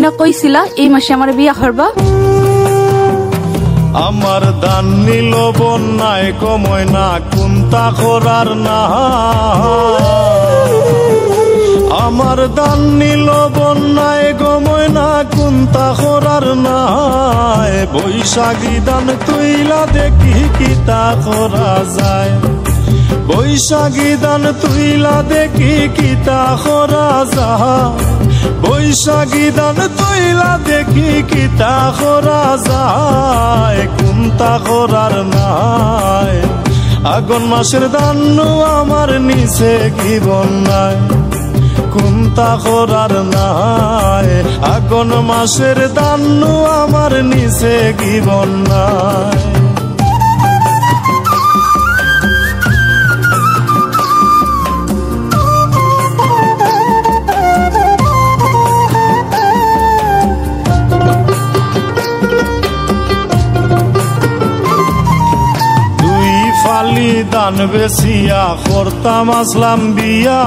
না কইছিলা এই মাসে আমার বিয়া করবা। আমার দান নিল বন্যায় কময় না কুন্তা করার না। আমার দান নিল বন্যায় গময় না কুন্তা করার না। বৈশাখী দান তুইলা দেখি কিতা করা যায়। বৈশাখী দান তুইলা দেখি কিতা করা যায়। বৈশাখী দান তুইলা দেখি কিতা করা যায়। কুন্তা করার নাই আগুন মাসের দান আমার নিচে কি বন্যায়। কুন্তা করার নাই আগুন মাসের দান আমার নিচে কি বন্যায়। দান বেশিয়া করতাম আসলাম বিয়া।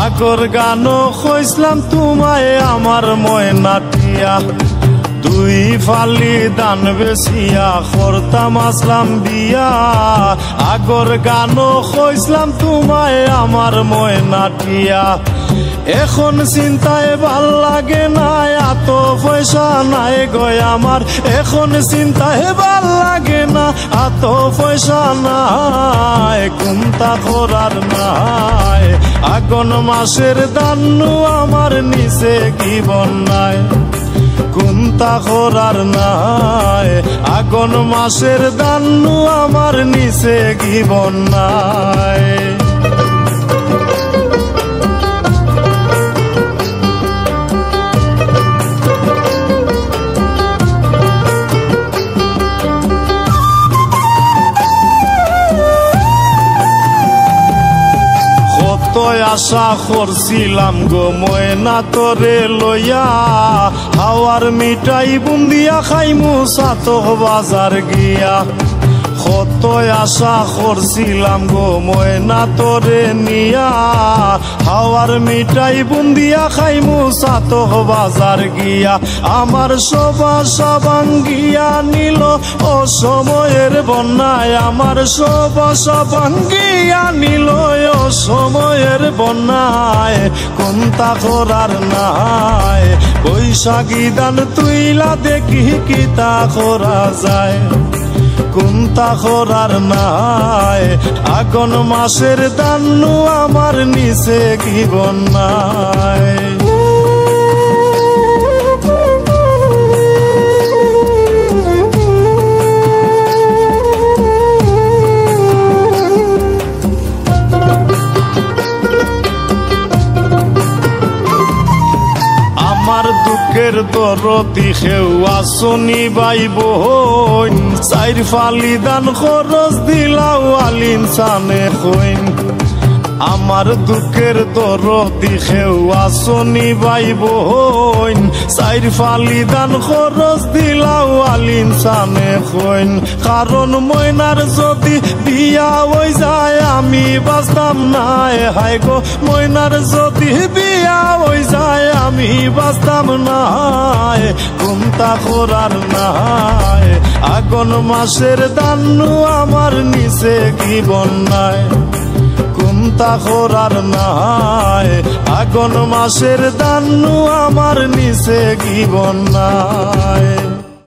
আগর গানো কইসলাম তোমায় আমার ময়নাটিয়া। দুই ফালি দান বেশিয়া করতাম আসলাম বিয়া। আগর গানো কইসলাম তোমায় আমার ময়নাটিয়া। এখন চিন্তায় ভাল লাগে না এত পয়সা নাই গয় আমার। এখন চিন্তায় ভাল লাগে না এত পয়সা নাই। কুন্তা করার নাই আগুন মাসের দান আমার নিচে কি বন্যায়। কুন্তা করার নাই আগুন মাসের দান আমার নিচে কি বন্যায়। আশা করছিলাম গো ময়না তোরে লইয়া। হাওয়ার মিঠাই বুন্দিয়া খাইমু সাতক বাজার গিয়া। কত আশা করছিলাম গো ময়না তোরে নিয়া। হাওয়ার মিঠাই বুন্দিয়া খাইমু সাতক বাজার গিয়া। আমার সব আশা ভাঙ্গিয়া নিল অসময়ের বন্যায়। আমার সব আশা ভাঙ্গিয়া নিল অসময়ের বন্যায়। কুন্তা করার নাই বৈশাখী দান তুইলা দেখি কিতা করা যায়। কুন্তা করার নাই আগুন মাসের দান আমার নিচে কি বন্যায়। আমার দুঃখের দরদি খেউ আসনি ভাই বোন। চাইর ফালি দান খরচ দিলাও আলিন সানে হইন। আমার দুঃখের দরদি খেউ আসনি ভাই বোন। চাইর ফালি দান খরচ দিলাও আলিন সানে হইন। কারণ ময়নার যদি বিয়া হই যায় আমি বাঁচতাম নাই। হায় গো ময়নার যদি বিয়া হই যায় আমি বাঁচতাম নাই। কুন্তা করার নাই আগুন মাসের দান আমার নিচে কি বন্যায়। কুন্তা করার নাই আগুন মাসের দান আমার নিচে কি বন্যায়।